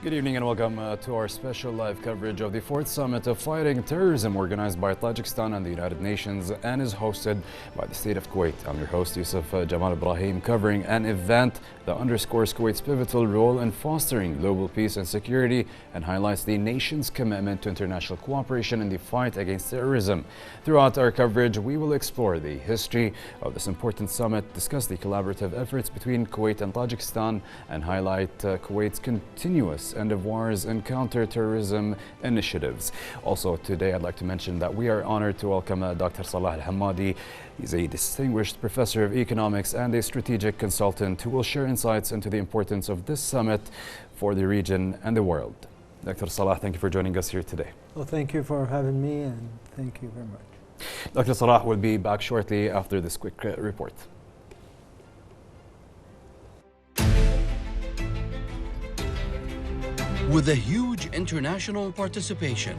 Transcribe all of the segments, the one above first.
Good evening and welcome to our special live coverage of the 4th Summit of Fighting Terrorism, organized by Tajikistan and the United Nations and is hosted by the state of Kuwait. I'm your host, Yusuf Jamal Ibrahim, covering an event that underscores Kuwait's pivotal role in fostering global peace and security and highlights the nation's commitment to international cooperation in the fight against terrorism. Throughout our coverage, we will explore the history of this important summit, discuss the collaborative efforts between Kuwait and Tajikistan, and highlight Kuwait's continuous end of wars and counter-terrorism initiatives. Also today I'd like to mention that we are honored to welcome Dr. Salah Al-Hamadi. He's a distinguished professor of economics and a strategic consultant who will share insights into the importance of this summit for the region and the world. Dr. Salah, thank you for joining us here today. Well, thank you for having me, and thank you very much. Dr. Salah will be back shortly after this quick report. With a huge international participation,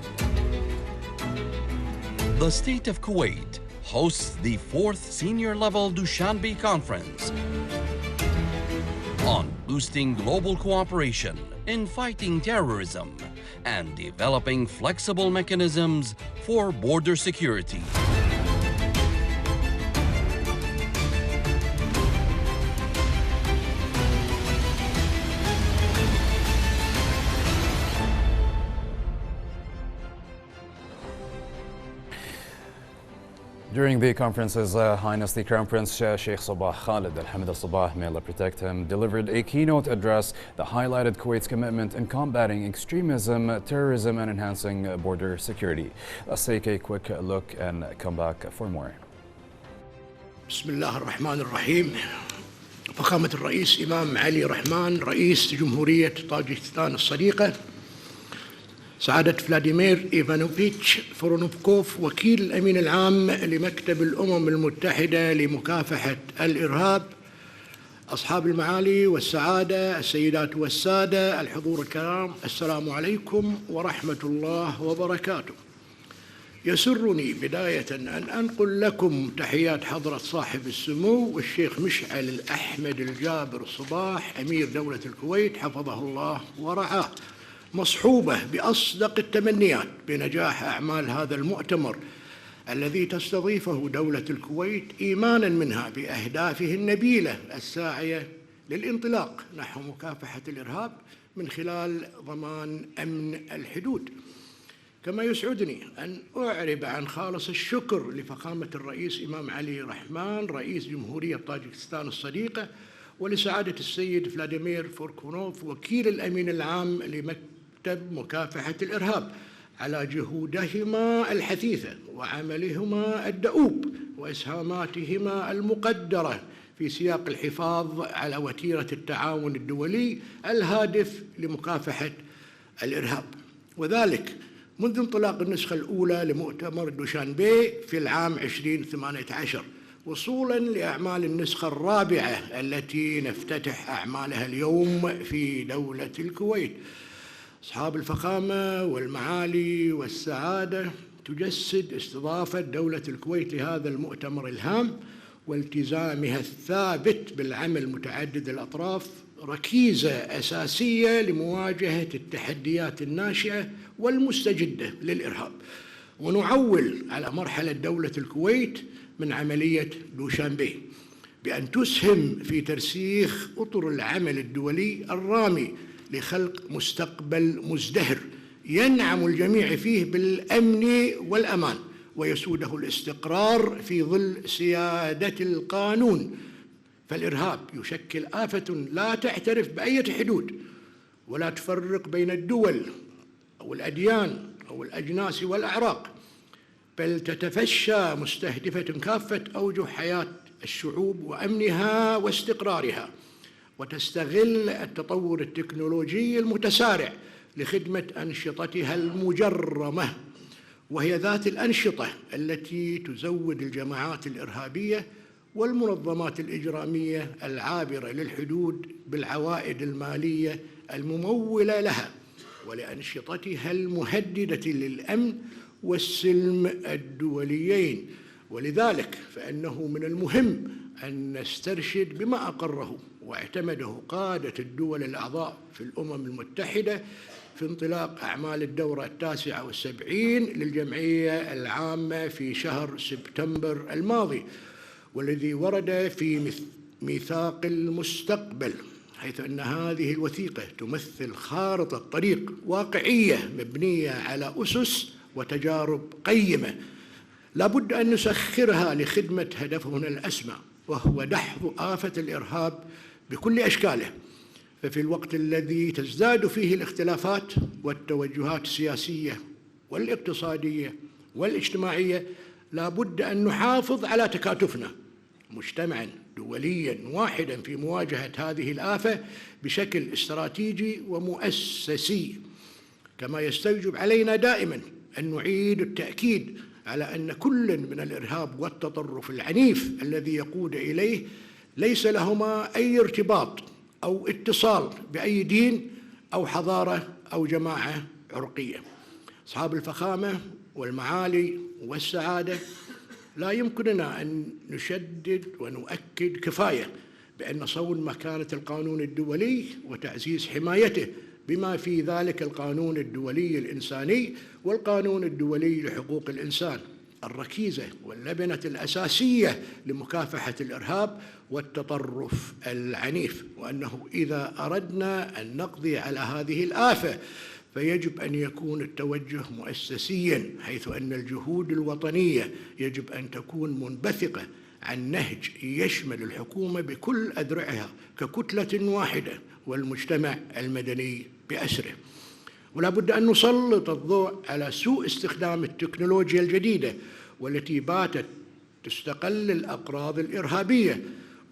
the state of Kuwait hosts the 4th Senior Level Dushanbe Conference on boosting global cooperation in fighting terrorism and developing flexible mechanisms for border security. During the conference, His Highness the Crown Prince Sheikh Sabah Khalid Al-Hamid Al-Sabah, may Allah protect him, delivered a keynote address that highlighted Kuwait's commitment in combating extremism, terrorism and enhancing border security. Let's take a quick look and come back for more. Bismillah ar-Rahman ar-Rahim. فخامة الرئيس إمام علي رحمان رئيس جمهورية طاجكستان الصديقة، سعادة فلاديمير إيفانوفيتش فرونوفكوف وكيل الأمين العام لمكتب الأمم المتحدة لمكافحة الإرهاب، أصحاب المعالي والسعادة، السيدات والسادة، الحضور الكرام، السلام عليكم ورحمة الله وبركاته. يسرني بداية أن أنقل لكم تحيات حضرة صاحب السمو الشيخ مشعل الأحمد الجابر صباح أمير دولة الكويت حفظه الله ورعاه، مصحوبة بأصدق التمنيات بنجاح أعمال هذا المؤتمر الذي تستضيفه دولة الكويت إيمانا منها بأهدافه النبيلة الساعية للانطلاق نحو مكافحة الإرهاب من خلال ضمان أمن الحدود. كما يسعدني أن أعرب عن خالص الشكر لفخامة الرئيس إمام علي رحمان رئيس جمهورية طاجكستان الصديقة، ولسعادة السيد فلاديمير فوركونوف وكيل الأمين العام لمكتب مكافحة الإرهاب على جهودهما الحثيثة وعملهما الدؤوب وإسهاماتهما المقدرة في سياق الحفاظ على وتيرة التعاون الدولي الهادف لمكافحة الإرهاب، وذلك منذ انطلاق النسخة الأولى لمؤتمر دوشانبي في العام 2018 وصولا لأعمال النسخة الرابعة التي نفتتح أعمالها اليوم في دولة الكويت. أصحاب الفخامة والمعالي والسعادة، تجسد استضافة دولة الكويت لهذا المؤتمر الهام والتزامها الثابت بالعمل متعدد الأطراف ركيزة أساسية لمواجهة التحديات الناشئة والمستجدة للإرهاب، ونعول على مرحلة دولة الكويت من عملية دوشانبي بأن تسهم في ترسيخ أطر العمل الدولي الرامي لخلق مستقبل مزدهر ينعم الجميع فيه بالأمن والأمان ويسوده الاستقرار في ظل سيادة القانون. فالإرهاب يشكل آفة لا تعترف بأي حدود ولا تفرق بين الدول أو الأديان أو الأجناس والأعراق، بل تتفشى مستهدفة كافة أوجه حياة الشعوب وأمنها واستقرارها، وتستغل التطور التكنولوجي المتسارع لخدمة أنشطتها المجرمة، وهي ذات الأنشطة التي تزود الجماعات الإرهابية والمنظمات الإجرامية العابرة للحدود بالعوائد المالية الممولة لها ولأنشطتها المهددة للأمن والسلم الدوليين. ولذلك فإنه من المهم أن نسترشد بما أقره واعتمده قادة الدول الأعضاء في الأمم المتحدة في انطلاق أعمال الدورة 79 للجمعية العامة في شهر سبتمبر الماضي، والذي ورد في ميثاق المستقبل، حيث أن هذه الوثيقة تمثل خارطة طريق واقعية مبنية على أسس وتجارب قيمة لا بد أن نسخرها لخدمة هدفنا الأسمى، وهو دحض آفة الإرهاب بكل أشكاله. ففي الوقت الذي تزداد فيه الاختلافات والتوجهات السياسية والاقتصادية والاجتماعية، لا بد أن نحافظ على تكاتفنا مجتمعاً دولياً واحداً في مواجهة هذه الآفة بشكل استراتيجي ومؤسسي. كما يستوجب علينا دائماً أن نعيد التأكيد على أن كل من الإرهاب والتطرف العنيف الذي يقود إليه ليس لهما أي ارتباط أو اتصال بأي دين أو حضارة أو جماعة عرقية. أصحاب الفخامة والمعالي والسعادة، لا يمكننا أن نشدد ونؤكد كفاية بأن صون مكانة القانون الدولي وتعزيز حمايته، بما في ذلك القانون الدولي الإنساني والقانون الدولي لحقوق الإنسان، الركيزة واللبنة الأساسية لمكافحة الإرهاب والتطرف العنيف، وأنه إذا أردنا أن نقضي على هذه الآفة فيجب أن يكون التوجه مؤسسياً، حيث أن الجهود الوطنية يجب أن تكون منبثقة عن نهج يشمل الحكومة بكل أذرعها ككتلة واحدة والمجتمع المدني بأسره. ولا بد أن نسلط الضوء على سوء استخدام التكنولوجيا الجديدة والتي باتت تستقل الأقراض الإرهابية.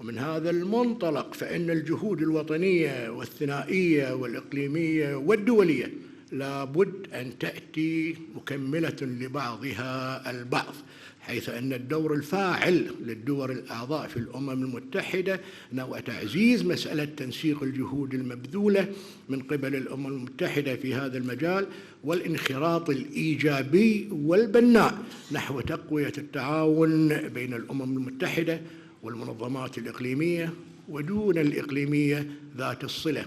ومن هذا المنطلق فإن الجهود الوطنية والثنائية والإقليمية والدولية لا بد أن تأتي مكملة لبعضها البعض، حيث أن الدور الفاعل للدول الأعضاء في الأمم المتحدة نوع تعزيز مسألة تنسيق الجهود المبذولة من قبل الأمم المتحدة في هذا المجال، والانخراط الإيجابي والبناء نحو تقوية التعاون بين الأمم المتحدة والمنظمات الإقليمية ودون الإقليمية ذات الصلة،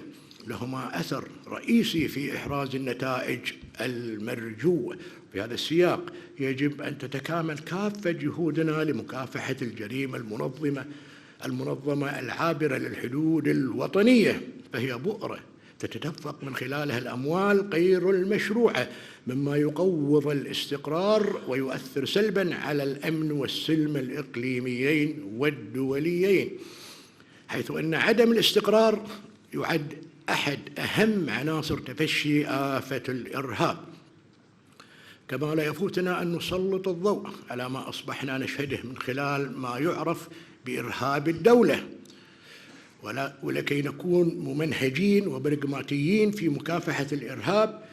لهما أثر رئيسي في إحراز النتائج المرجوة. في هذا السياق يجب أن تتكامل كافة جهودنا لمكافحة الجريمة المنظمة العابرة للحدود الوطنية، فهي بؤرة تتدفق من خلالها الأموال غير المشروعة، مما يقوض الاستقرار ويؤثر سلباً على الأمن والسلم الإقليميين والدوليين، حيث أن عدم الاستقرار يعد أحد أهم عناصر تفشي آفة الإرهاب. كما لا يفوتنا أن نسلط الضوء على ما أصبحنا نشهده من خلال ما يعرف بإرهاب الدولة، ولكي نكون ممنهجين وبرغماتيين في مكافحة الإرهاب،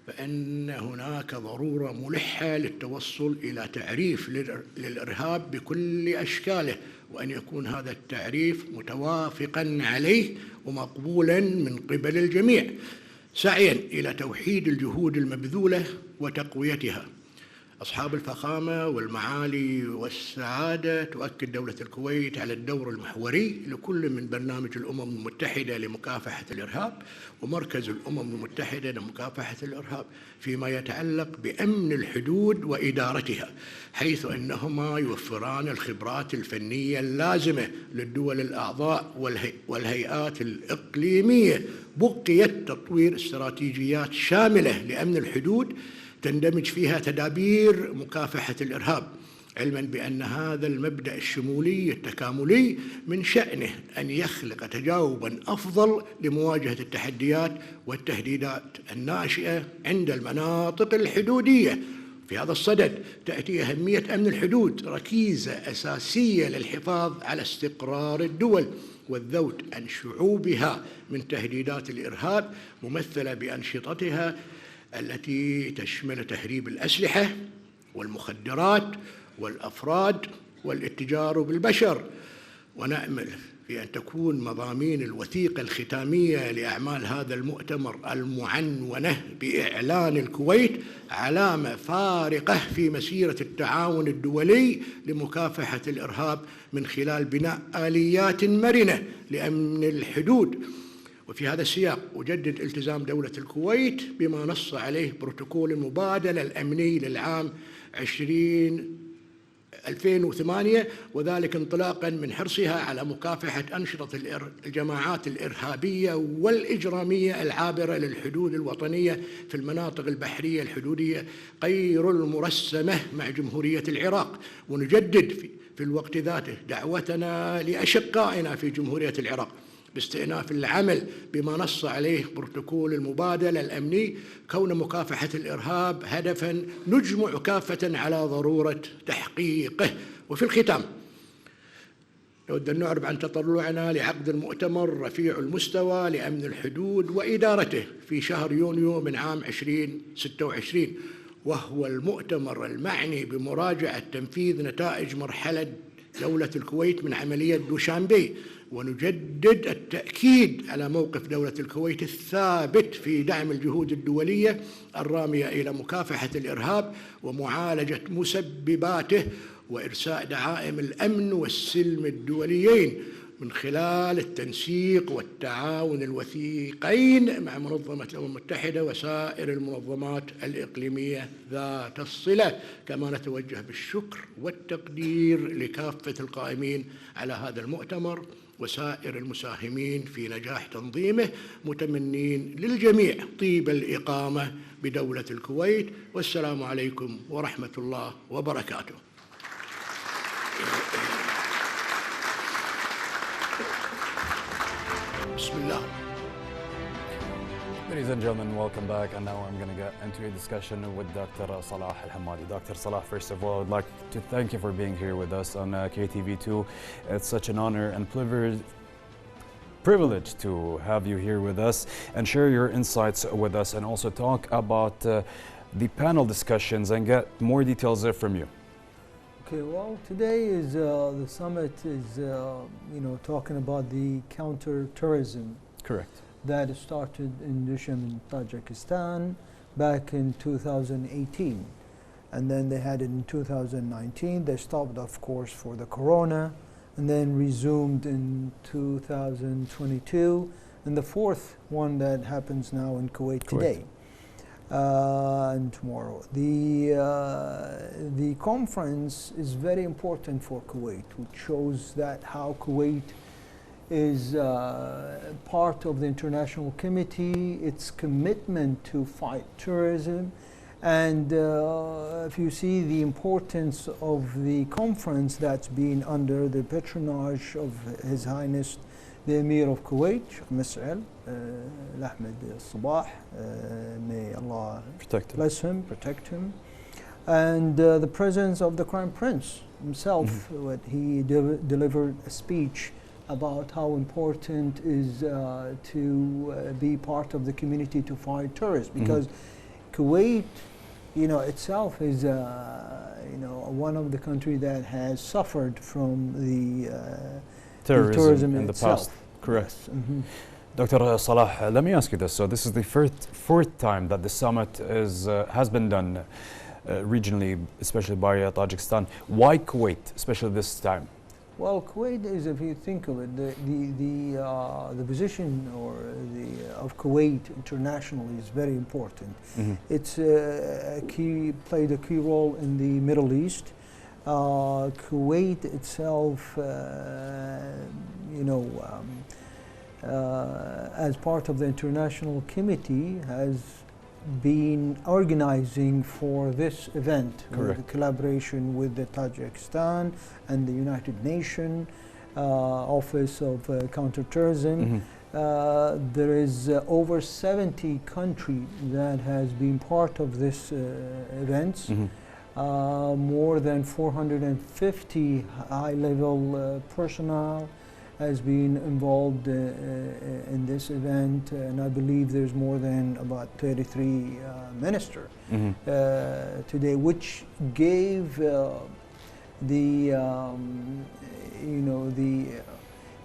فإن هناك ضرورة ملحة للتوصل إلى تعريف للإرهاب بكل أشكاله، وأن يكون هذا التعريف متوافقاً عليه ومقبولاً من قبل الجميع، سعياً إلى توحيد الجهود المبذولة وتقويتها. أصحاب الفخامة والمعالي والسعادة، تؤكد دولة الكويت على الدور المحوري لكل من برنامج الأمم المتحدة لمكافحة الإرهاب ومركز الأمم المتحدة لمكافحة الإرهاب فيما يتعلق بأمن الحدود وإدارتها، حيث أنهما يوفران الخبرات الفنية اللازمة للدول الأعضاء والهيئات الإقليمية. بقيت تطوير استراتيجيات شاملة لأمن الحدود تندمج فيها تدابير مكافحة الإرهاب، علماً بأن هذا المبدأ الشمولي التكاملي من شأنه أن يخلق تجاوباً أفضل لمواجهة التحديات والتهديدات الناشئة عند المناطق الحدودية. في هذا الصدد تأتي أهمية أمن الحدود ركيزة أساسية للحفاظ على استقرار الدول والذود عن شعوبها من تهديدات الإرهاب، ممثلة بأنشطتها التي تشمل تهريب الأسلحة والمخدرات والأفراد والاتجار بالبشر. ونأمل في أن تكون مضامين الوثيقة الختامية لأعمال هذا المؤتمر المعنونة بإعلان الكويت علامة فارقة في مسيرة التعاون الدولي لمكافحة الإرهاب من خلال بناء آليات مرنة لأمن الحدود. وفي هذا السياق أجدد التزام دولة الكويت بما نص عليه بروتوكول المبادلة الأمني للعام 2008، وذلك انطلاقا من حرصها على مكافحة أنشطة الجماعات الإرهابية والإجرامية العابرة للحدود الوطنية في المناطق البحرية الحدودية غير المرسمة مع جمهورية العراق. ونجدد في الوقت ذاته دعوتنا لأشقائنا في جمهورية العراق باستئناف العمل بما نص عليه بروتوكول المبادلة الأمني، كون مكافحة الإرهاب هدفا نجمع كافة على ضرورة تحقيقه. وفي الختام نود أن نعرب عن تطلعنا لعقد المؤتمر رفيع المستوى لأمن الحدود وإدارته في شهر يونيو من عام 2026، وهو المؤتمر المعني بمراجعة تنفيذ نتائج مرحلة دولة الكويت من عملية دوشانبي. ونجدد التأكيد على موقف دولة الكويت الثابت في دعم الجهود الدولية الرامية إلى مكافحة الإرهاب ومعالجة مسبباته وإرساء دعائم الأمن والسلم الدوليين من خلال التنسيق والتعاون الوثيقين مع منظمة الأمم المتحدة وسائر المنظمات الإقليمية ذات الصلة. كما نتوجه بالشكر والتقدير لكافة القائمين على هذا المؤتمر وسائر المساهمين في نجاح تنظيمه، متمنين للجميع طيب الإقامة بدولة الكويت. والسلام عليكم ورحمة الله وبركاته. Bismillah. Ladies and gentlemen, welcome back. And now I'm going to get into a discussion with Dr. Salah Al-Hamadi. Dr. Salah, first of all, I'd like to thank you for being here with us on KTV2. It's such an honor and privilege to have you here with us and share your insights with us, and also talk about the panel discussions and get more details from you. Okay, well, today is the summit is talking about the counter-terrorism. Correct. That started in Dushanbe, Tajikistan, back in 2018, and then they had it in 2019. They stopped, of course, for the corona, and then resumed in 2022, and the fourth one that happens now in Kuwait today. And tomorrow. The conference is very important for Kuwait, which shows that how Kuwait is part of the international committee, its commitment to fight terrorism, and if you see the importance of the conference that's been under the patronage of His Highness the Emir of Kuwait, Mas'al Ahmed Sabah, may Allah bless him, protect him, and the presence of the Crown Prince himself. What he delivered a speech about how important is to be part of the community to fight terrorists, because Kuwait, itself is one of the countries that has suffered from the terrorism in the itself. past. Correct. Yes. Dr. Salah, let me ask you this. So this is the fourth time that the summit has been done regionally, especially by Tajikistan. Why Kuwait, especially this time? Well, Kuwait is, if you think of it, the position of Kuwait internationally is very important. It's played a key role in the Middle East. Kuwait itself, as part of the international committee, has been organizing for this event, with collaboration with the Tajikistan and the United Nations Office of Counterterrorism. There is over 70 countries that has been part of this event. More than 450 high-level personnel has been involved in this event, and I believe there's more than about 33 ministers today, which gave the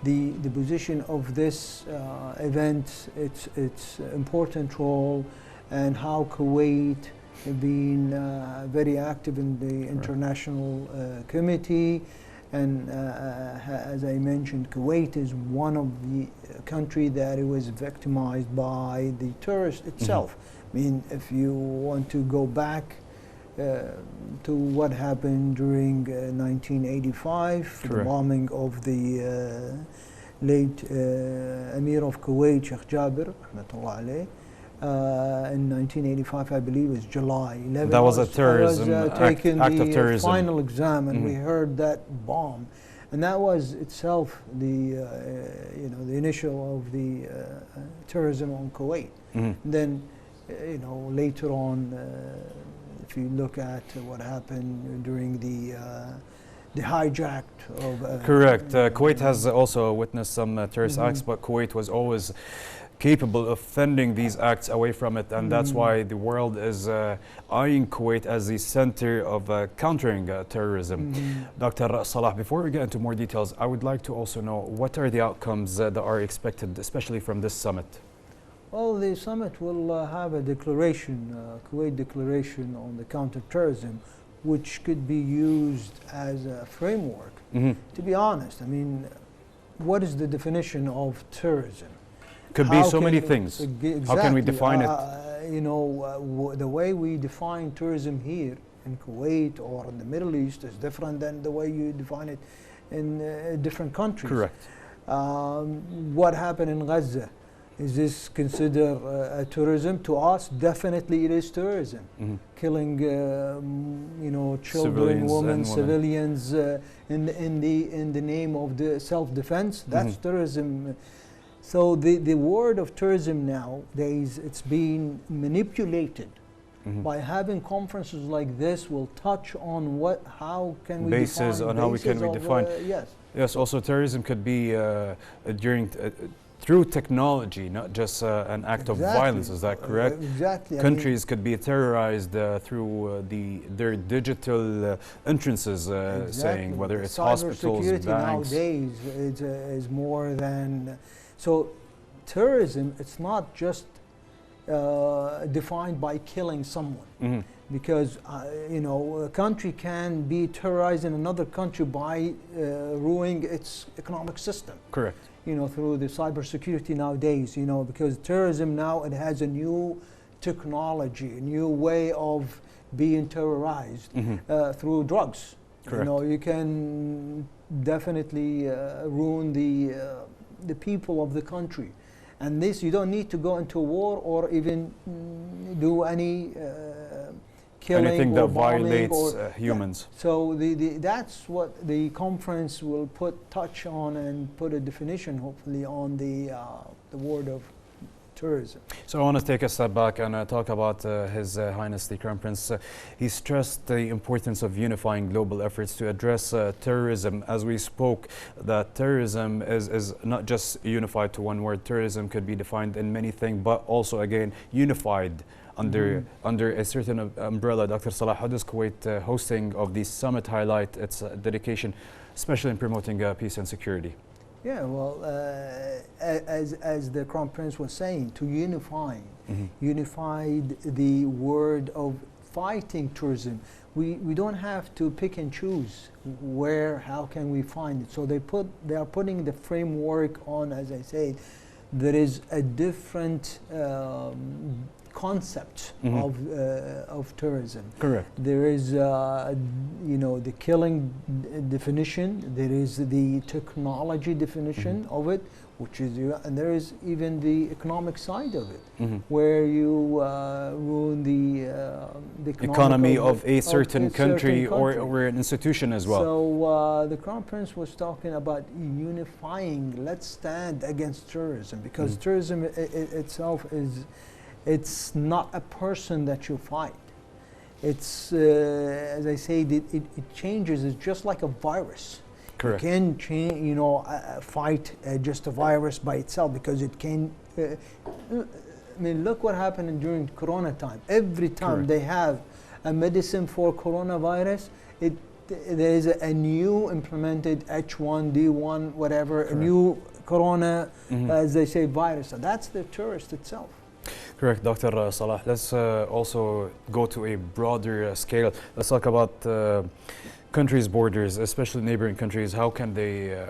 the position of this event, its important role, and how Kuwait been very active in the international committee. And as I mentioned, Kuwait is one of the countries that it was victimized by the terrorist itself. I mean, if you want to go back to what happened during 1985, the bombing of the late Emir of Kuwait, Sheikh Jabir, rahmatullah alayh. In 1985, I believe, was July 11. That was a terrorism act of terrorism. Final exam, and we heard that bomb, and that was itself the the initial of the terrorism on Kuwait. Then, later on, if you look at what happened during the hijack of correct. Kuwait has also witnessed some terrorist acts, but Kuwait was always capable of fending these acts away from it, and that's why the world is eyeing Kuwait as the center of countering terrorism. Dr. Salah, before we get into more details, I would like to also know what are the outcomes that are expected, especially from this summit? Well, the summit will have a declaration, Kuwait declaration on the counterterrorism, which could be used as a framework. To be honest, I mean, what is the definition of terrorism? Could be so many things. Exactly. How can we define it? The way we define tourism here in Kuwait or in the Middle East is different than the way you define it in different countries. Correct. What happened in Gaza? Is this considered tourism? To us, definitely it is tourism. Killing, children, Civilians women, civilians in the name of the self-defense. That's tourism. So the word of tourism nowadays, it's being manipulated by having conferences like this. Will touch on how can we define Yes. Also, terrorism could be through technology, not just an act of violence. Is that correct? Exactly. Countries could be terrorized through their digital entrances, saying whether it's hospitals, banks. Nowadays is more than. So terrorism, it's not just defined by killing someone, because a country can be terrorizing another country by ruining its economic system. Correct. Through the cybersecurity nowadays, because terrorism now, it has a new technology, a new way of being terrorized through drugs. Correct. You can definitely ruin the people of the country, and this, you don't need to go into war or even do any killing, anything that violates humans. So that's what the conference will touch on and put a definition, hopefully, on the word of tourism. So I want to take a step back and talk about His Highness the Crown Prince. He stressed the importance of unifying global efforts to address terrorism. As we spoke, that terrorism is not just unified to one word. Terrorism could be defined in many things, but also, again, unified under a certain umbrella. Dr. Salah, how does Kuwait hosting of the summit highlight its dedication, especially in promoting peace and security? Yeah, well, as the Crown Prince was saying, to unified the word of fighting terrorism. We don't have to pick and choose how can we find it. So they are putting the framework on, as I said, there is a different concept of tourism. Correct. There is, the killing definition. There is the technology definition of it, which is, and there is even the economic side of it, where you ruin the economy of a certain country or an institution as well. So the Crown Prince was talking about unifying. Let's stand against terrorism, because terrorism itself it's not a person that you fight. It's, as I say, it changes. It's just like a virus. Correct. You can change, fight just a virus by itself, because it can. I mean, look what happened during Corona time. Every time they have a medicine for coronavirus, there is a new implemented H1N1, whatever, Correct. a new corona, as they say, virus. So that's the tourist itself. Correct, Dr. Salah. Let's also go to a broader scale. Let's talk about countries' borders, especially neighboring countries. How can they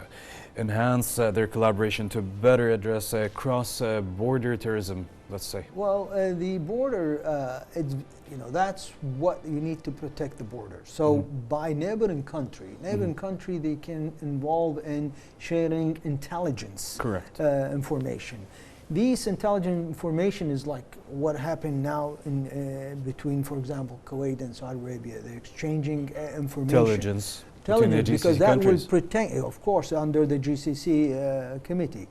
enhance their collaboration to better address cross-border terrorism, let's say? Well, the border, it's, that's what you need to protect the border. So by neighboring country, they can involve in sharing intelligence. Correct. Information. This intelligent information is like what happened now in between, for example, Kuwait and Saudi Arabia. They're exchanging information. Intelligence between the GCC because that countries. will protect, of course, under the GCC committee.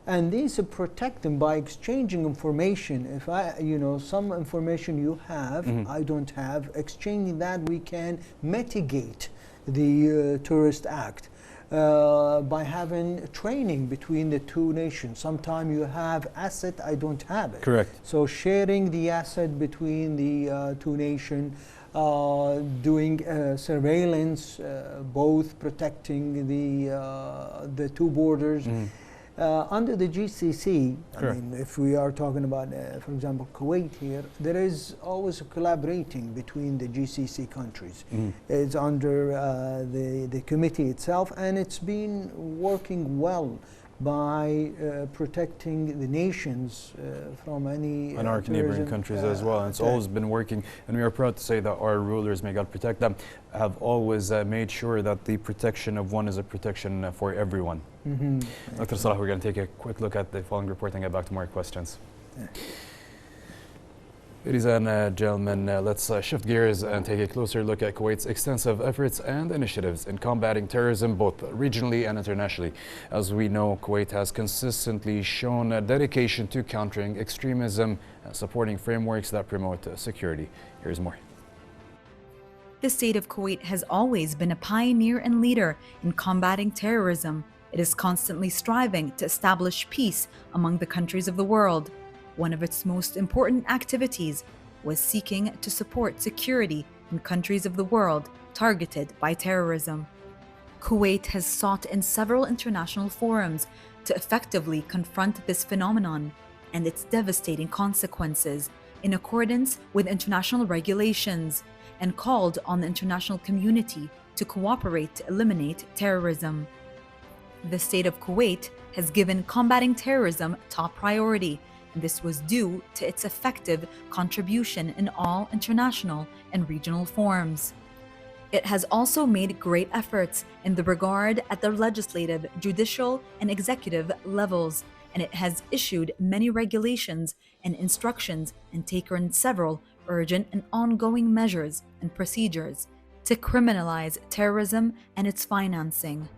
And these protect them by exchanging information. If some information you have, I don't have, exchanging that, we can mitigate the terrorist act. By having training between the two nations. Sometimes you have asset, I don't have it. Correct. So sharing the asset between the two nations, doing surveillance, both protecting the two borders. Under the GCC, I mean, if we are talking about, for example, Kuwait here, there is always collaborating between the GCC countries. It's under the committee itself, and it's been working well by protecting the nations from any and our neighboring countries as well. And it's always been working, and we are proud to say that our rulers, may God protect them, have always made sure that the protection of one is a protection for everyone. Dr. Salah, we're going to take a quick look at the following report and get back to more questions. Ladies and gentlemen, let's shift gears and take a closer look at Kuwait's extensive efforts and initiatives in combating terrorism, both regionally and internationally. As we know, Kuwait has consistently shown a dedication to countering extremism and supporting frameworks that promote security. Here's more. The state of Kuwait has always been a pioneer and leader in combating terrorism. It is constantly striving to establish peace among the countries of the world. One of its most important activities was seeking to support security in countries of the world targeted by terrorism. Kuwait has sought in several international forums to effectively confront this phenomenon and its devastating consequences in accordance with international regulations, and called on the international community to cooperate to eliminate terrorism. The state of Kuwait has given combating terrorism top priority, and this was due to its effective contribution in all international and regional forums. It has also made great efforts in the regard at the legislative, judicial, and executive levels, and it has issued many regulations and instructions and taken several urgent and ongoing measures and procedures to criminalize terrorism and its financing.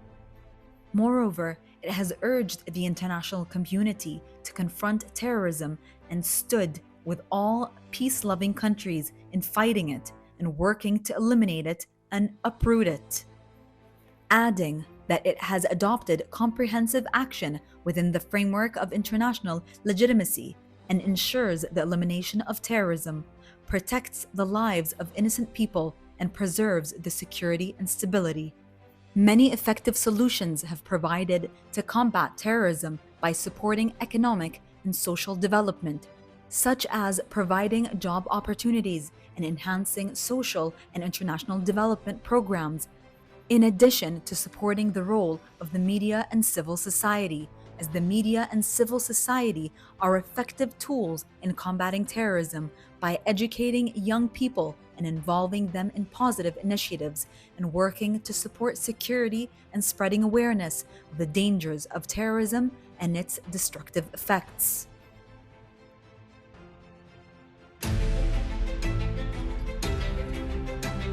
Moreover, it has urged the international community to confront terrorism and stood with all peace-loving countries in fighting it and working to eliminate it and uproot it. Adding that it has adopted comprehensive action within the framework of international legitimacy and ensures the elimination of terrorism, protects the lives of innocent people, and preserves the security and stability. Many effective solutions have provided to combat terrorism by supporting economic and social development, such as providing job opportunities and enhancing social and international development programs, in addition to supporting the role of the media and civil society, as the media and civil society are effective tools in combating terrorism by educating young people and involving them in positive initiatives and working to support security and spreading awareness of the dangers of terrorism and its destructive effects.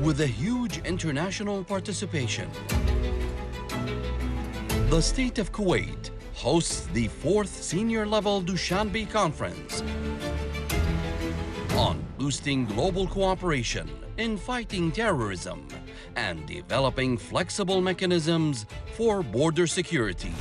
With a huge international participation, the state of Kuwait hosts the 4th Senior Level Dushanbe Conference on boosting global cooperation in fighting terrorism and developing flexible mechanisms for border security.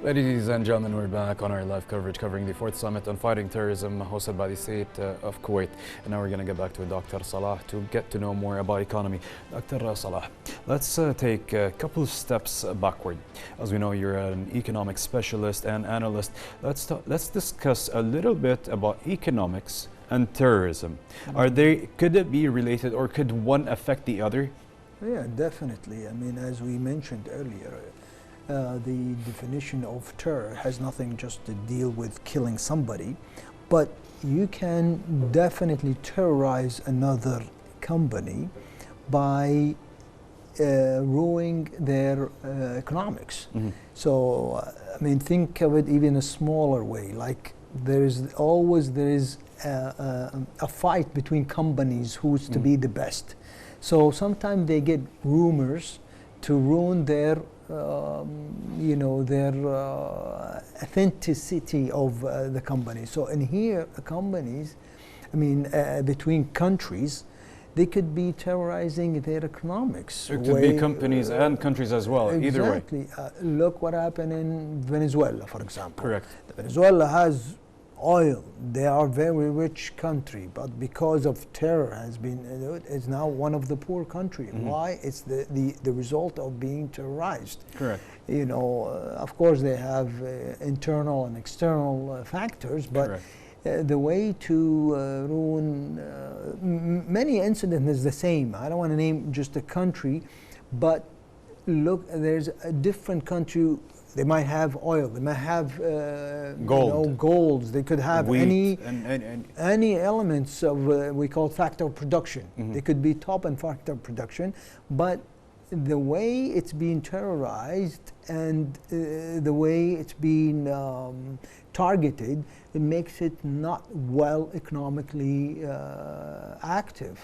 Ladies and gentlemen, we're back on our live coverage covering the 4th Summit on Fighting Terrorism hosted by the state of Kuwait. And now we're going to get back to Dr. Salah to get to know more about economy. Dr. Salah, let's take a couple of steps backward. As we know, you're an economic specialist and analyst. Let's discuss a little bit about economics and terrorism. Could it be related, or could one affect the other? Yeah, definitely. I mean, as we mentioned earlier, the definition of terror has nothing just to deal with killing somebody, but you can definitely terrorize another company by ruining their economics. So, I mean, think of it even a smaller way. Like there is a fight between companies who's to be the best. So sometimes they get rumors to ruin their authenticity of the company. So in here, companies, I mean, between countries, they could be terrorizing their economics. It could be companies and countries as well, either way. Exactly. Look what happened in Venezuela, for example. Correct. Venezuela has oil. They are a very rich country, but because of terror is now one of the poor countries. Why? It's the result of being terrorized. Correct. You know, of course they have internal and external factors, but the way to ruin many incidents is the same. I don't want to name just a country, but look, there's a different country. They might have oil. They might have gold. Golds. They could have wheat any elements of we call factor of production. They could be top in factor of production, but the way it's being terrorized and the way it's being targeted, it makes it not well economically active.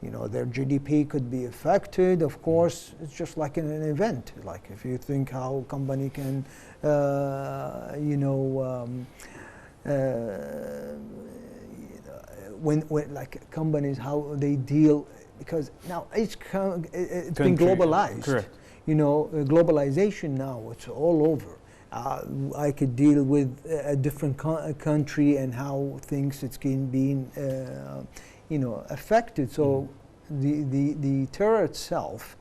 You know, their GDP could be affected. Of course, it's just like in an event. Like if you think how a company can, when like companies, how they deal, because now it's been globalized. Correct. You know, globalization now, it's all over. I could deal with a different country and how things it's being affected. So the terror itself,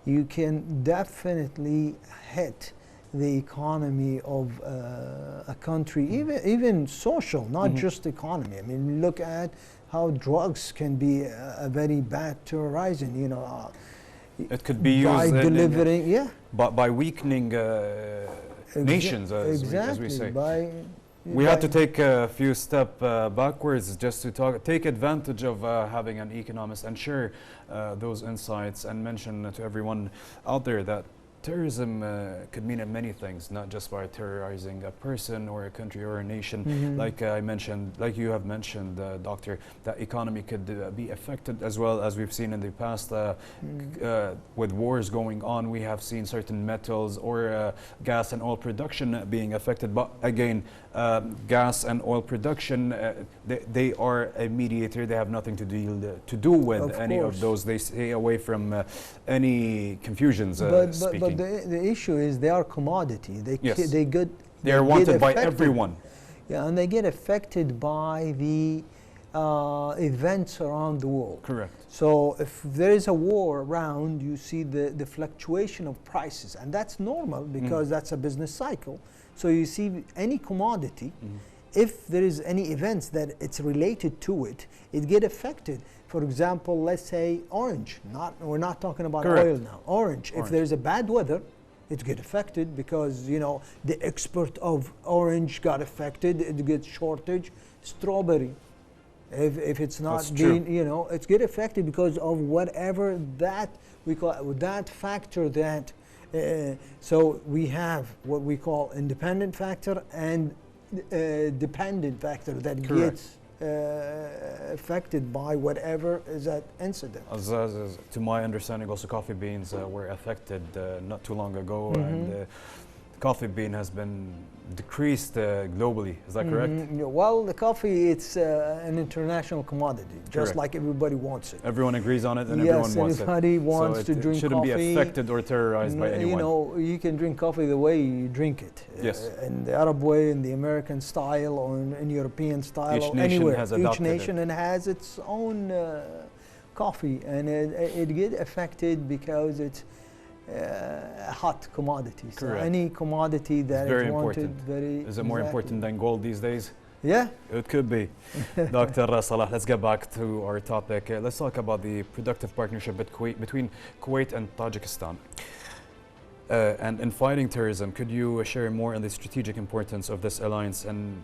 you can definitely hit the economy of a country, even social, not just economy. I mean, look at how drugs can be a very bad terrorizing. You know, it could be used by delivering, by weakening nations, as we say. We had to take a few steps backwards just to take advantage of having an economist and share those insights and mention to everyone out there that terrorism could mean many things, not just by terrorizing a person or a country or a nation. Like I mentioned, like you have mentioned, Doctor, that economy could be affected as well, as we've seen in the past with wars going on. We have seen certain metals or gas and oil production being affected. But again, gas and oil production, they are a mediator. They have nothing to do with any of those. They stay away from any confusions. But the issue is they are commodity. They are wanted by everyone. Yeah, and they get affected by the events around the world. Correct. So if there is a war around, you see the fluctuation of prices, and that's normal because that's a business cycle. So you see any commodity, if there is any events that it's related to it, it get affected. For example, let's say orange. We're not talking about oil now. Orange. If there's a bad weather, it get affected because the export of orange got affected. It gets shortage. Strawberry. If it's not being, it's get affected because of whatever that we call that factor that. So we have what we call independent factor and dependent factor that gets affected by whatever is that incident. As to my understanding, also coffee beans were affected not too long ago, and coffee bean has been decreased globally. Is that correct? Well, the coffee, it's an international commodity, just like everybody wants it. Everyone agrees on it, and yes, everyone wants it. everybody wants to drink shouldn't coffee. be affected or terrorized by anyone. You know, you can drink coffee the way you drink it. Yes. In the Arab way, in the American style, or in European style, Each or nation anywhere. has Each adopted nation and has its own coffee, and it get affected because it's a hot commodity. So Correct. any commodity that very is wanted, important. Is it more important than gold these days? Yeah. It could be. Dr. Salah, let's get back to our topic. Let's talk about the productive partnership between Kuwait and Tajikistan. And in fighting terrorism, could you share more on the strategic importance of this alliance, and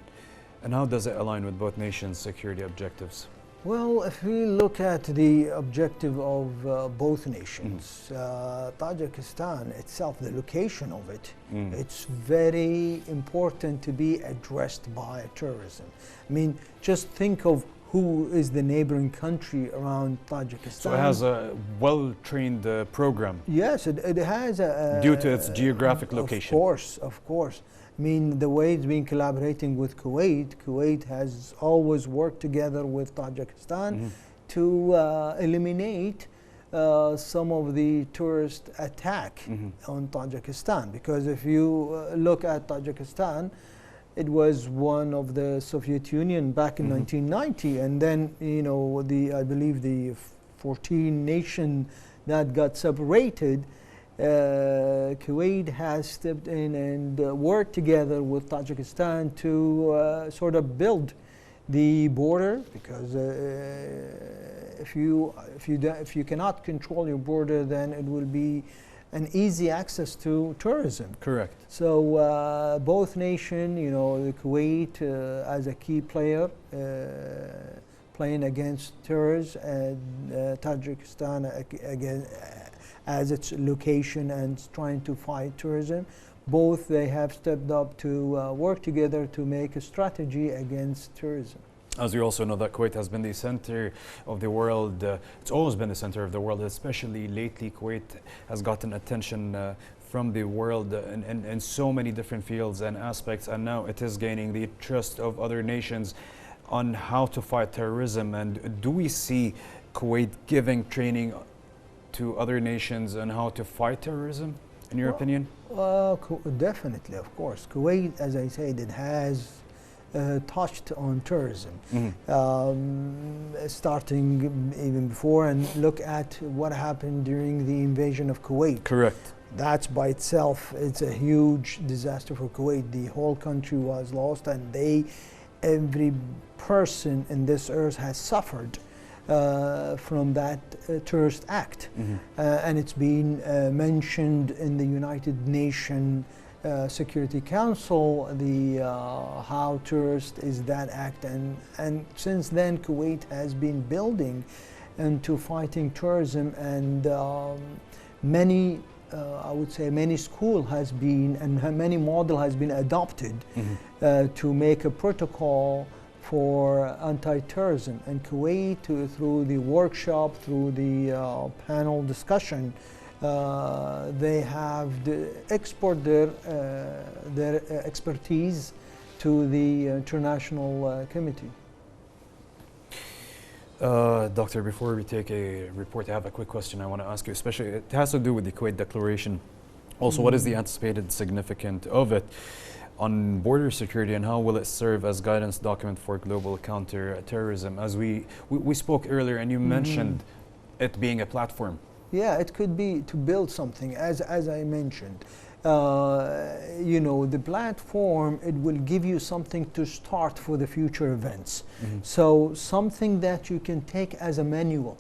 how does it align with both nations' security objectives? Well, if we look at the objective of both nations, Tajikistan itself, the location of it, it's very important to be addressed by terrorism. I mean, just think of who is the neighboring country around Tajikistan. So it has a well-trained program. Yes, it has a... Due to its geographic location. Of course. I mean, the way it's been collaborating with Kuwait, Kuwait has always worked together with Tajikistan to eliminate some of the tourist attack on Tajikistan. Because if you look at Tajikistan, it was one of the Soviet Union back in 1990, and then, you know, I believe the 14 nation that got separated, Kuwait has stepped in and worked together with Tajikistan to sort of build the border, because if you cannot control your border, then it will be an easy access to tourism. Correct. So both nations, you know, the Kuwait as a key player playing against terrorists, and Tajikistan again as its location and trying to fight terrorism. Both they have stepped up to work together to make a strategy against terrorism. As we also know that Kuwait has been the center of the world. It's always been the center of the world, especially lately. Kuwait has gotten attention from the world in so many different fields and aspects, and now it is gaining the trust of other nations on how to fight terrorism. And do we see Kuwait giving training to other nations on how to fight terrorism, in your opinion? Definitely, of course. Kuwait, as I said, it has touched on tourism, starting even before, and look at what happened during the invasion of Kuwait. Correct. That's by itself, it's a huge disaster for Kuwait. The whole country was lost, and every person in this earth has suffered from that terrorist act. And it's been mentioned in the United Nations Security Council, how terrorist is that act, and since then Kuwait has been building into fighting terrorism, and many I would say many school has been, and many model has been adopted to make a protocol for anti-terrorism. And Kuwait, through the workshop, through the panel discussion, they have export their expertise to the international committee. Doctor, before we take a report, I have a quick question I want to ask you, especially it has to do with the Kuwait Declaration. Also, what is the anticipated significance of it on border security, and how will it serve as guidance document for global counter-terrorism? As we spoke earlier, and you mentioned it being a platform. Yeah, it could be to build something, as I mentioned. You know, the platform, it will give you something to start for the future events. So something that you can take as a manual.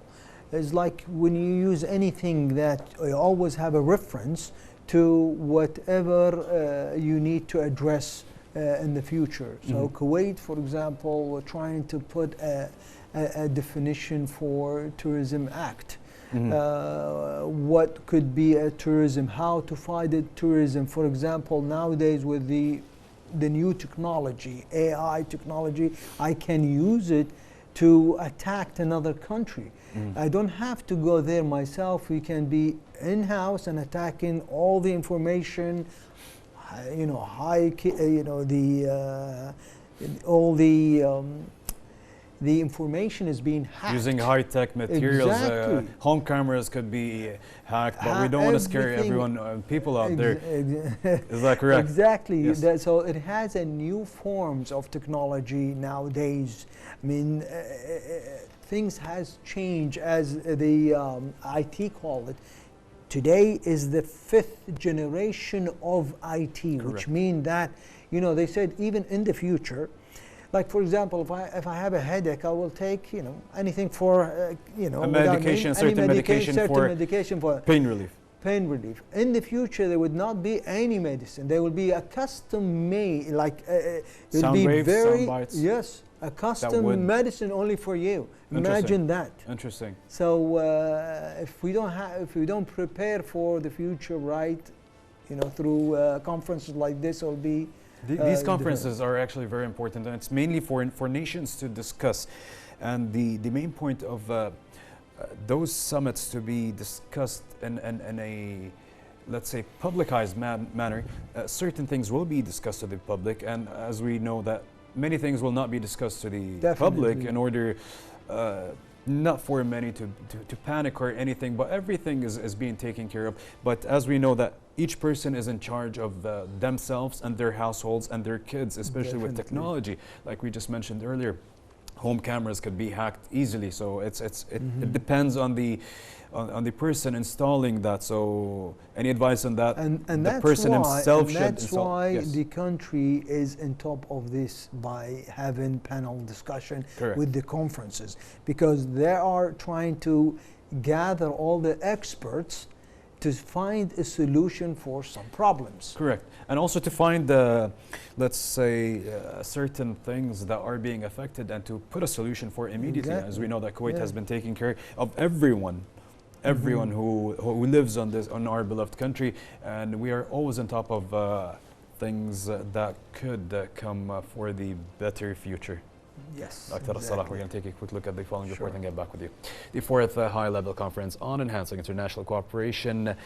It's like when you use anything, that you always have a reference to whatever you need to address in the future. So Kuwait, for example, we're trying to put a definition for Tourism Act. What could be a tourism, how to fight it tourism. For example, nowadays with the new technology, AI technology, I can use it to attack another country. I don't have to go there myself. We can be in-house and attacking all the information, all the information is being hacked. Using high-tech materials, Exactly. home cameras could be hacked, but we don't want to scare everyone, people out there. Is that correct? Exactly. Yes. So it has a new forms of technology nowadays. I mean, things has changed, as the IT call it. Today is the 5th generation of IT, which means that, they said even in the future, like for example, if I have a headache, I will take anything for a medication, certain medication for pain relief. Pain relief. In the future, there would not be any medicine. There will be a custom made, like Sound be waves, very sound bites. Yes, a custom medicine only for you. Imagine that. Interesting. So if we don't prepare for the future, right, through conferences like this, will be. These conferences are actually very important, and it's mainly for nations to discuss. And the main point of those summits to be discussed in a, let's say, publicized manner. Certain things will be discussed to the public, and as we know that many things will not be discussed to the public in order not for many to panic or anything, but everything is being taken care of. But as we know that each person is in charge of themselves and their households and their kids, especially with technology. Like we just mentioned earlier, home cameras could be hacked easily. So it depends on the person installing that. So any advice on that? And the person himself should install. That's why the country is on top of this by having panel discussion with the conferences, because they are trying to gather all the experts to find a solution for some problems. Correct. And also to find, let's say, certain things that are being affected and to put a solution for immediately. As we know that Kuwait has been taking care of everyone who lives on our beloved country, and we are always on top of things that could come for the better future. Yes. Dr. Salah, we're going to take a quick look at the following report and get back with you. The 4th high-level conference on enhancing international cooperation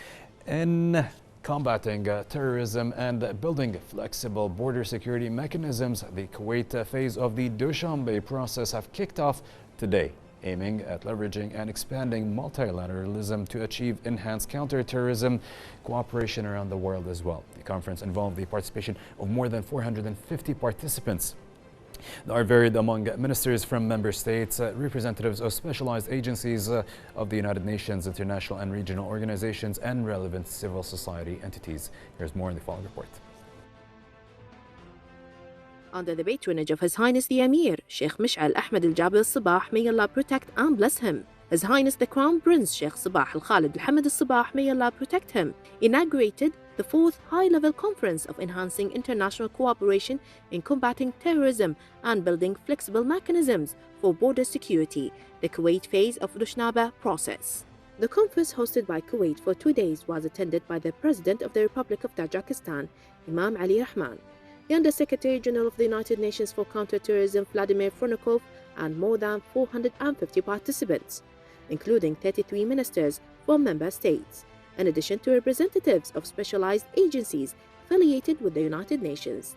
in combating terrorism and building flexible border security mechanisms. The Kuwait phase of the Dushanbe process have kicked off today, aiming at leveraging and expanding multilateralism to achieve enhanced counter-terrorism cooperation around the world as well. The conference involved the participation of more than 450 participants. They are varied among ministers from member states, representatives of specialized agencies of the United Nations, international and regional organizations, and relevant civil society entities. Here's more in the following report. Under the patronage of His Highness the Emir, Sheikh Mish'al Ahmed Al-Jabir Al-Sabah, may Allah protect and bless him. His Highness the Crown Prince Sheikh Sabah Al-Khalid Al-Hamid Al-Sabah, may Allah protect him, inaugurated the 4th high-level conference of enhancing international cooperation in combating terrorism and building flexible mechanisms for border security, the Kuwait phase of Dushanbe process. The conference, hosted by Kuwait for 2 days, was attended by the President of the Republic of Tajikistan, Imam Ali Rahman, the Under-Secretary General of the United Nations for Counter-Terrorism, Vladimir Fronikov, and more than 450 participants, including 33 ministers from member states, in addition to representatives of specialized agencies affiliated with the United Nations,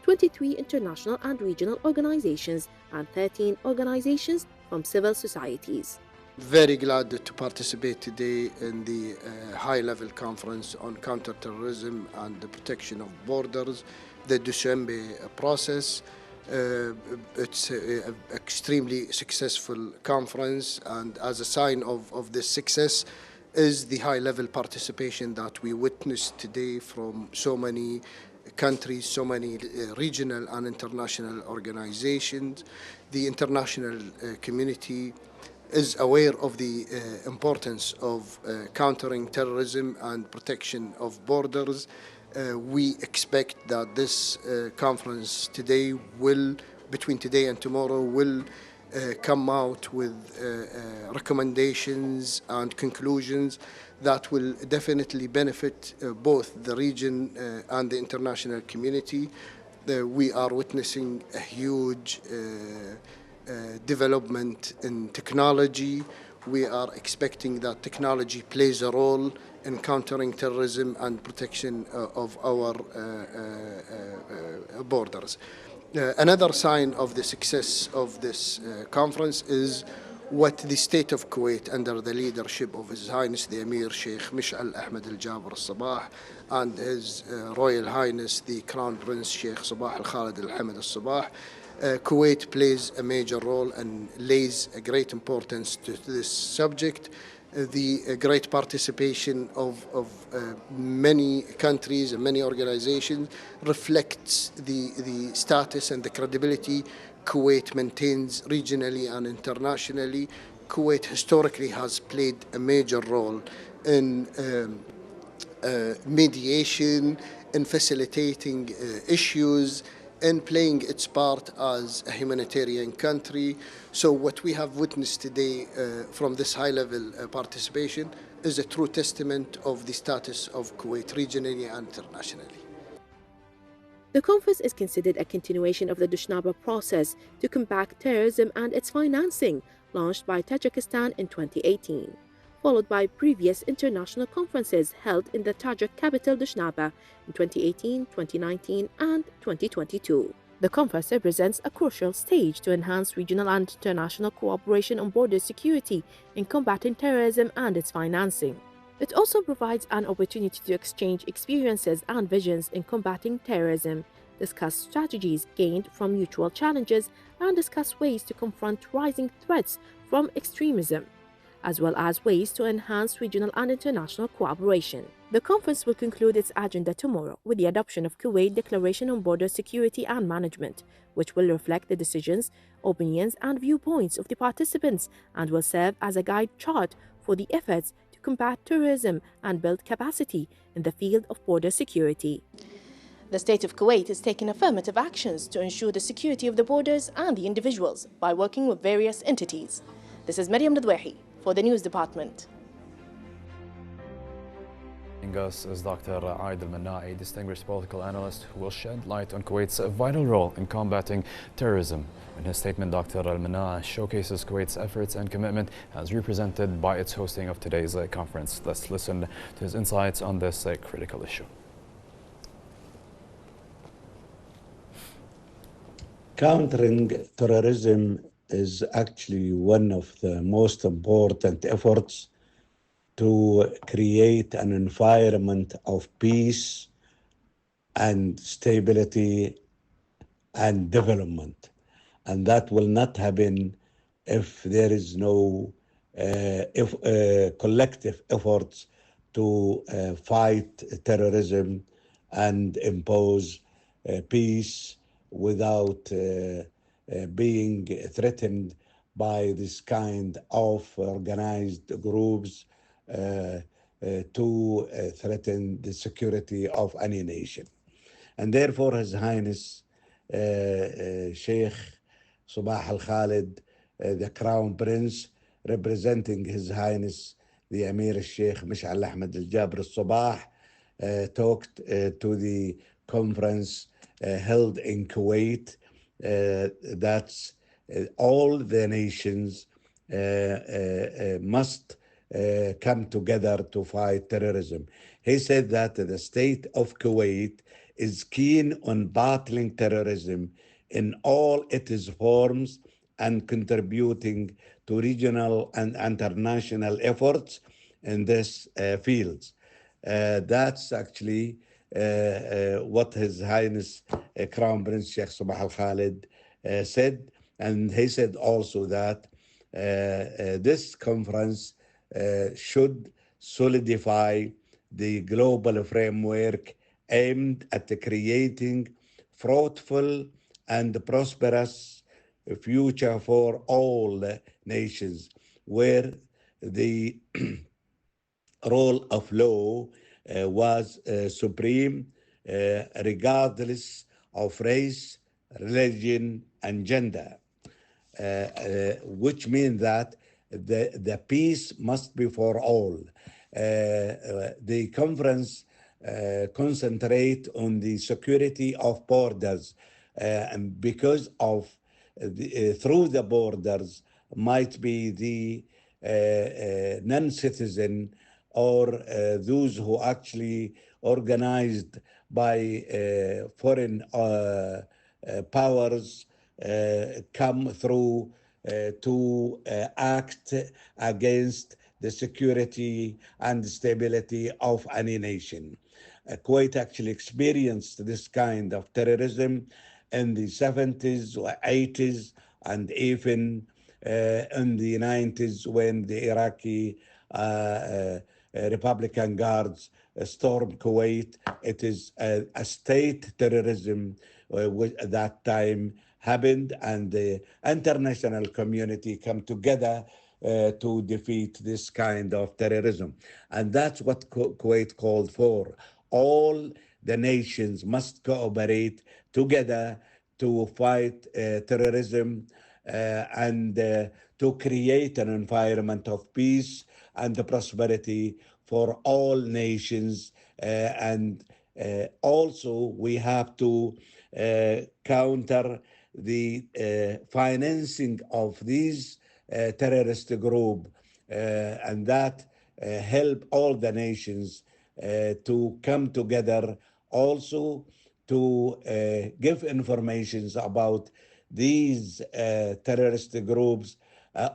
23 international and regional organizations, and 13 organizations from civil societies. Very glad to participate today in the high-level conference on counter-terrorism and the protection of borders, the Dushanbe process. It's an extremely successful conference, and as a sign of this success is the high-level participation that we witnessed today from so many countries, so many regional and international organizations. The international community is aware of the importance of countering terrorism and protection of borders. We expect that this conference today between today and tomorrow, will come out with recommendations and conclusions that will definitely benefit both the region and the international community. We are witnessing a huge development in technology. we are expecting that technology plays a role in countering terrorism and protection of our borders. Another sign of the success of this conference is what the state of Kuwait, under the leadership of His Highness the Emir Sheikh Mish'al Ahmed al-Jabr al-Sabah and His Royal Highness the Crown Prince Sheikh Sabah al-Khalid al-Hamid al-Sabah, Kuwait plays a major role and lays a great importance to this subject. The great participation of many countries and many organizations reflects the status and the credibility Kuwait maintains regionally and internationally. Kuwait historically has played a major role in mediation, in facilitating issues, in playing its part as a humanitarian country. So what we have witnessed today from this high-level participation is a true testament of the status of Kuwait regionally and internationally. The conference is considered a continuation of the Dushanbe process to combat terrorism and its financing, launched by Tajikistan in 2018, followed by previous international conferences held in the Tajik capital Dushanbe in 2018, 2019, and 2022. The conference represents a crucial stage to enhance regional and international cooperation on border security in combating terrorism and its financing. It also provides an opportunity to exchange experiences and visions in combating terrorism, discuss strategies gained from mutual challenges, and discuss ways to confront rising threats from extremism, as well as ways to enhance regional and international cooperation. The conference will conclude its agenda tomorrow with the adoption of Kuwait Declaration on Border Security and Management, which will reflect the decisions, opinions, and viewpoints of the participants and will serve as a guide chart for the efforts to combat terrorism and build capacity in the field of border security. The state of Kuwait is taking affirmative actions to ensure the security of the borders and the individuals by working with various entities. This is Maryam Nadwahi for the News Department. Joining us is Dr. Aid Al-Manna, a distinguished political analyst who will shed light on Kuwait's vital role in combating terrorism. In his statement, Dr. Al-Manna showcases Kuwait's efforts and commitment as represented by its hosting of today's conference. Let's listen to his insights on this critical issue. Countering terrorism is actually one of the most important efforts to create an environment of peace and stability and development. And that will not happen if there is no collective efforts to fight terrorism and impose peace without being threatened by this kind of organized groups to threaten the security of any nation. And therefore, His Highness Sheikh Sabah al-Khalid, the Crown Prince, representing His Highness the Emir Sheikh Mish'al Ahmed al-Jabr al-Sabah, talked to the conference held in Kuwait. That's all the nations must come together to fight terrorism. He said that the state of Kuwait is keen on battling terrorism in all its forms and contributing to regional and international efforts in this fields. That's actually what His Highness Crown Prince Sheikh Sabah al-Khalid said. And he said also that this conference should solidify the global framework aimed at creating fruitful and prosperous future for all nations, where the rule of law was supreme, regardless of race, religion, and gender, which means that the peace must be for all. The conference concentrate on the security of borders, and because of through the borders might be the non-citizen or those who actually organized by foreign powers come through to act against the security and stability of any nation. Kuwait actually experienced this kind of terrorism in the 70s or 80s and even in the 90s when the Iraqi Republican Guards stormed Kuwait. It is a state terrorism at that time happened, and the international community come together to defeat this kind of terrorism. And that's what Kuwait called for. All the nations must cooperate together to fight terrorism and to create an environment of peace and prosperity for all nations. And also we have to counter the financing of these terrorist group, and that help all the nations to come together, also to give informations about these terrorist groups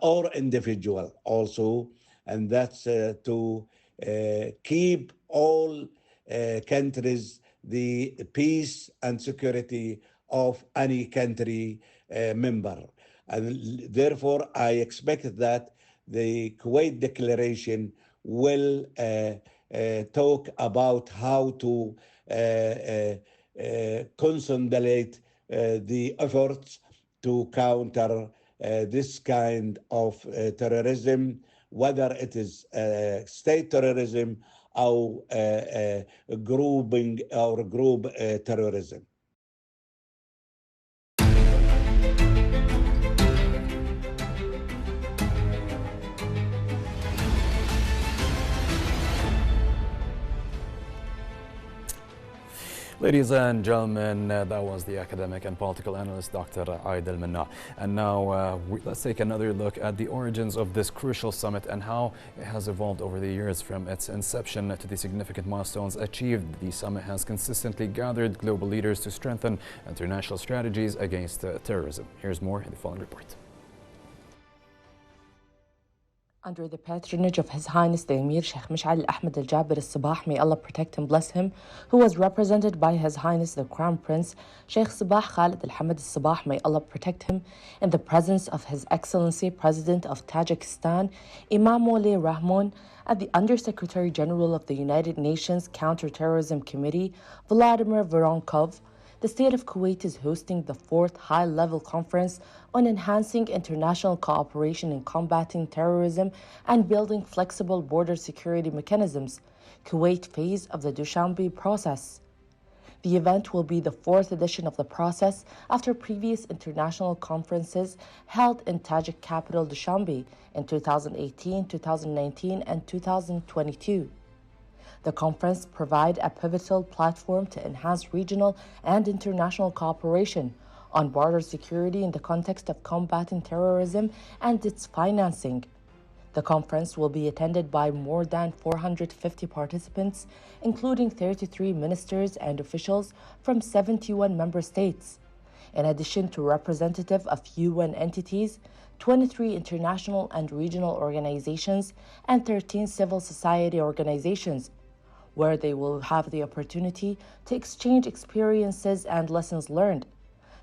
or individual also, and that's to keep all countries the peace and security of any country member. And therefore, I expect that the Kuwait Declaration will talk about how to consolidate the efforts to counter this kind of terrorism, whether it is state terrorism or grouping or group terrorism. Ladies and gentlemen, that was the academic and political analyst Dr. Aid Al-Manna. And now let's take another look at the origins of this crucial summit and how it has evolved over the years. From its inception to the significant milestones achieved, the summit has consistently gathered global leaders to strengthen international strategies against terrorism. Here's more in the following report. Under the patronage of His Highness the Emir Sheikh Mish'al Ahmed Al-Jabir Al-Sabah, may Allah protect him, bless him, who was represented by His Highness the Crown Prince Sheikh Sabah Khalid Al-Hamad Al-Sabah, may Allah protect him, in the presence of His Excellency President of Tajikistan Emomali Rahmon, and the Undersecretary General of the United Nations Counterterrorism Committee Vladimir Voronkov, the state of Kuwait is hosting the 4th high-level conference on enhancing international cooperation in combating terrorism and building flexible border security mechanisms, Kuwait phase of the Dushanbe process. The event will be the 4th edition of the process after previous international conferences held in Tajik capital Dushanbe in 2018, 2019, and 2022. The conference provides a pivotal platform to enhance regional and international cooperation on border security in the context of combating terrorism and its financing. The conference will be attended by more than 450 participants, including 33 ministers and officials from 71 member states. In addition to representatives of UN entities, 23 international and regional organizations, and 13 civil society organizations, where they will have the opportunity to exchange experiences and lessons learned,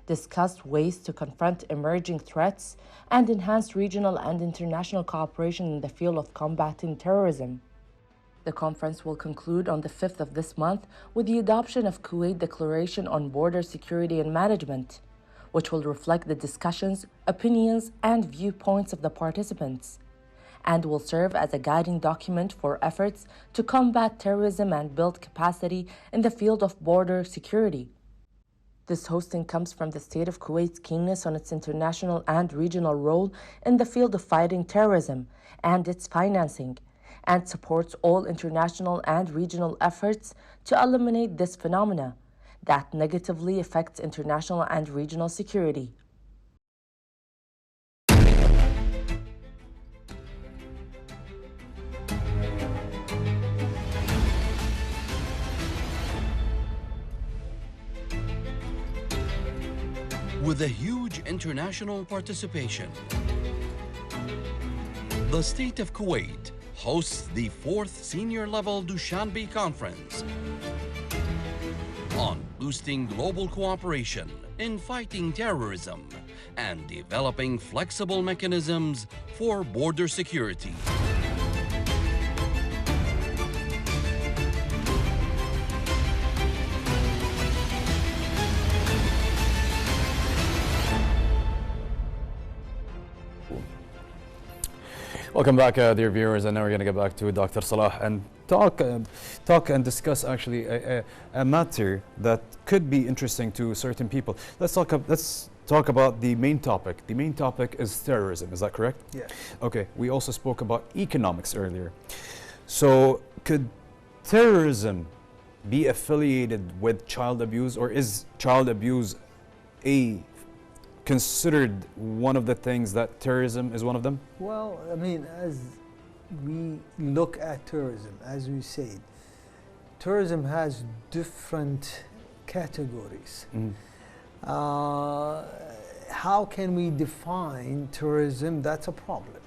discuss ways to confront emerging threats, and enhance regional and international cooperation in the field of combating terrorism. The conference will conclude on the 5th of this month with the adoption of Kuwait Declaration on Border Security and Management, which will reflect the discussions, opinions, and viewpoints of the participants, and will serve as a guiding document for efforts to combat terrorism and build capacity in the field of border security. This hosting comes from the state of Kuwait's keenness on its international and regional role in the field of fighting terrorism and its financing, and supports all international and regional efforts to eliminate this phenomena that negatively affects international and regional security. with a huge international participation. The state of Kuwait hosts the 4th Senior Level Dushanbe Conference on boosting global cooperation in fighting terrorism and developing flexible mechanisms for border security. Welcome back, dear viewers, and now we're going to get back to Dr. Salah and talk and discuss actually a matter that could be interesting to certain people. Let's talk about the main topic. The main topic is terrorism. Is that correct? Yes. Okay. We also spoke about economics earlier. So, could terrorism be affiliated with child abuse, or is child abuse considered one of the things that terrorism is one of them? Well, I mean, as we look at tourism, as we said, tourism has different categories. How can we define tourism? That's a problem.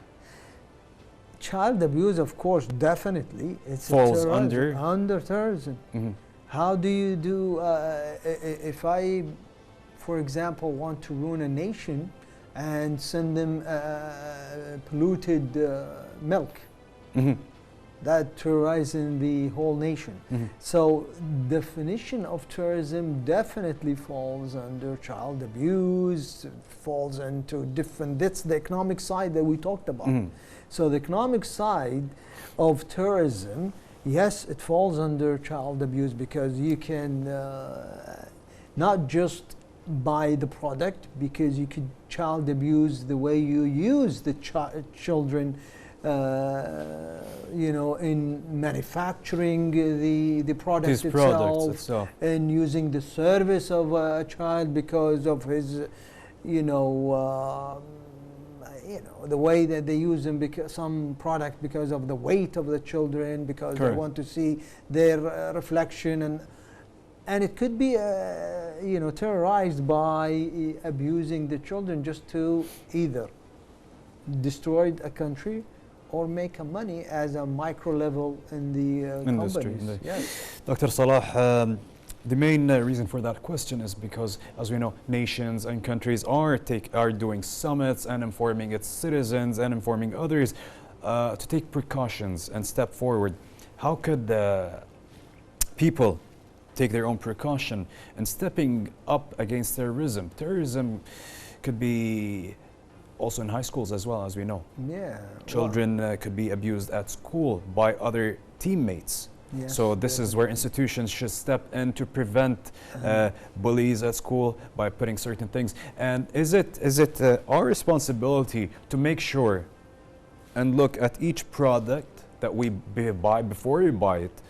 Child abuse, of course, definitely, it's falls under terrorism. How do you do, if I, for example, want to ruin a nation and send them polluted milk, that terrorizing the whole nation. So definition of terrorism definitely falls under child abuse, falls into different, that's the economic side that we talked about. So the economic side of terrorism, yes, it falls under child abuse, because you can not just buy the product, because you could child abuse the way you use the children, you know, in manufacturing the product itself, and using the service of a child because of his, you know, the way that they use them, because some product because of the weight of the children, because they want to see their reflection, and it could be, you know, terrorized by abusing the children just to either destroy a country or make a money as a micro level in the industry. companies. Yes. Dr. Salah, the main reason for that question is because, as we know, nations and countries are doing summits and informing its citizens and informing others to take precautions and step forward. How could the people take their own precaution and stepping up against terrorism? Terrorism could be also in high schools as well, as we know. Yeah. Children could be abused at school by other teammates. Yes, so this is where institutions should step in to prevent bullies at school by putting certain things. And is it our responsibility to make sure and look at each product that we buy before we buy it,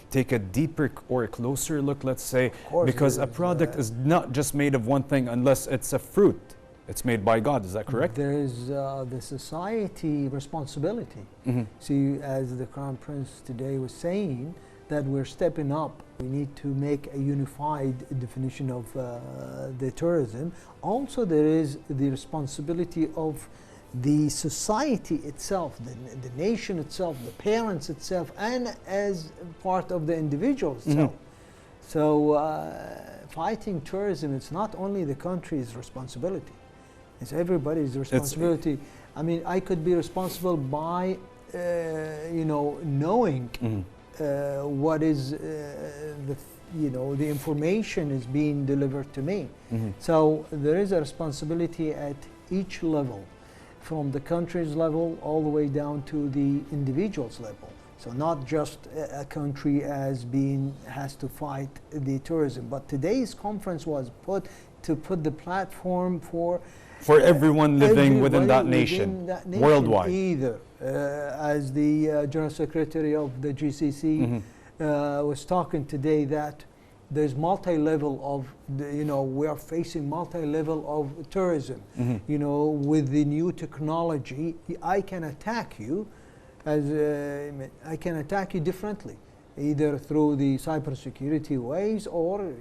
take a deeper or a closer look, let's say, because a product is not just made of one thing unless it's a fruit. It's made by God, is that correct? There is the society responsibility. See, as the Crown Prince today was saying, that we're stepping up. We need to make a unified definition of the tourism. Also, there is the responsibility of the society itself, the nation itself, the parents itself, and as part of the individual itself. So fighting tourism, it's not only the country's responsibility, it's everybody's responsibility. I mean, I could be responsible by, you know, knowing what is the information is being delivered to me. So there is a responsibility at each level, from the country's level all the way down to the individual's level. So not just a country has to fight the tourism, but today's conference was put the platform for everyone living within that nation, worldwide. Either, as the General Secretary of the GCC was talking today, that there's multi-level of, we are facing multi-level of tourism. With the new technology, I can attack you I can attack you differently, either through the cybersecurity ways, or,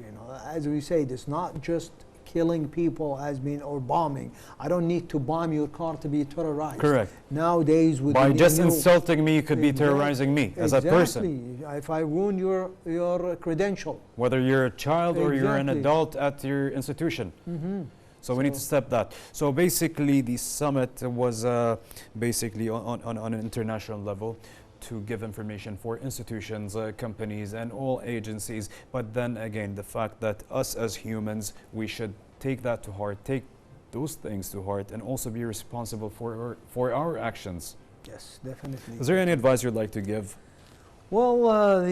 as we say, it's not just killing people has been, or bombing. I don't need to bomb your car to be terrorized. Correct. Nowadays, with by the just new, insulting me, you could be terrorizing me as a person. Exactly. If I ruin your credential. Whether you're a child or you're an Exactly. adult at your institution. So we need to step that. So basically, the summit was basically on an international level to give information for institutions, companies, and all agencies. But then again, the fact that us as humans, we should take that to heart, take those things to heart, and also be responsible for our actions. Yes, definitely. Is there any advice you'd like to give? Well,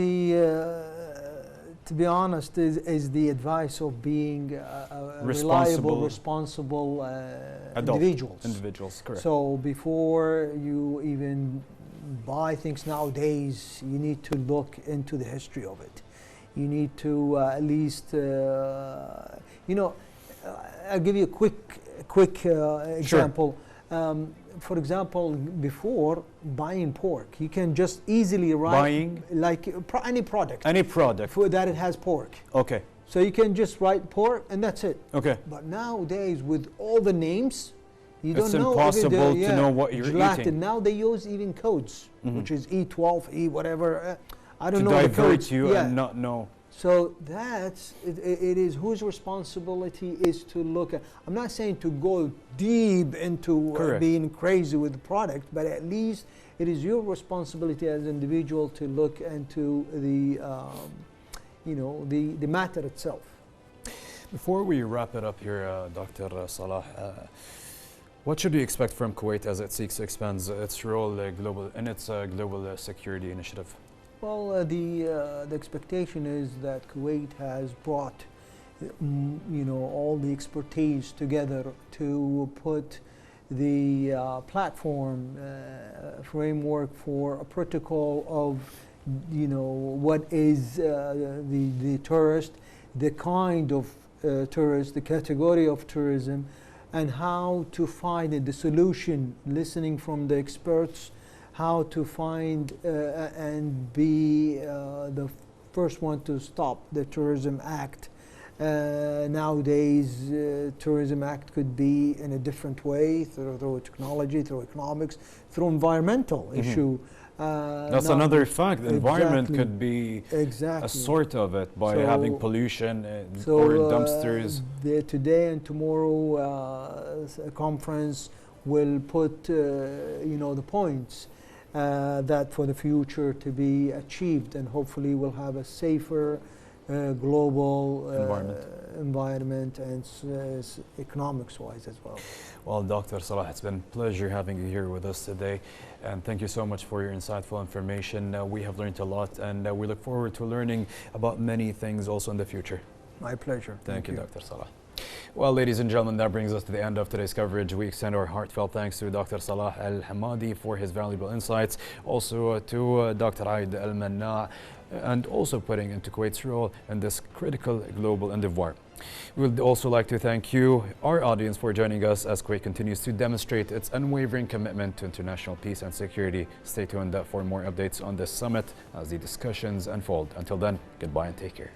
to be honest, is the advice of being reliable, responsible individuals. Individuals, correct. So before you even buy things nowadays, you need to look into the history of it. You need to at least, you know, I'll give you a quick example. Sure. For example, before buying pork, you can just easily write any product. Any product That it has pork. Okay. So you can just write pork and that's it. Okay. But nowadays, with all the names, you It's don't know. impossible to know what you're eating. Now they use even codes, which is E12, E whatever. I don't know to the divert codes. you and not know. So that's it is whose responsibility is to look at. I'm not saying to go deep into being crazy with the product, but at least it is your responsibility as an individual to look into the you know, the matter itself. Before we wrap it up here, Dr. Salah, what should we expect from Kuwait as it seeks to expand its role in its global security initiative? Well, the expectation is that Kuwait has brought, you know, all the expertise together to put the platform framework for a protocol of, you know, what is the tourist, the kind of tourist, the category of tourism, and how to find the solution, listening from the experts, how to find and be the first one to stop the Tourism Act. Nowadays, Tourism Act could be in a different way, through technology, through economics, through environmental issue. That's another fact. The environment could be a sort of it by having pollution or dumpsters. Today and tomorrow, a conference will put, you know, the points that for the future to be achieved, and hopefully we'll have a safer global environment and economics-wise as well. Well, Dr. Salah, it's been a pleasure having you here with us today, and thank you so much for your insightful information. We have learned a lot, and we look forward to learning about many things also in the future. My pleasure. Thank you, Dr. Salah. Well, ladies and gentlemen, that brings us to the end of today's coverage. We extend our heartfelt thanks to Dr. Salah Al-Hamadi for his valuable insights, also to Dr. Aid Al-Manna, and also putting into Kuwait's role in this critical global endeavor. We would also like to thank you, our audience, for joining us as Kuwait continues to demonstrate its unwavering commitment to international peace and security. Stay tuned for more updates on this summit as the discussions unfold. Until then, goodbye and take care.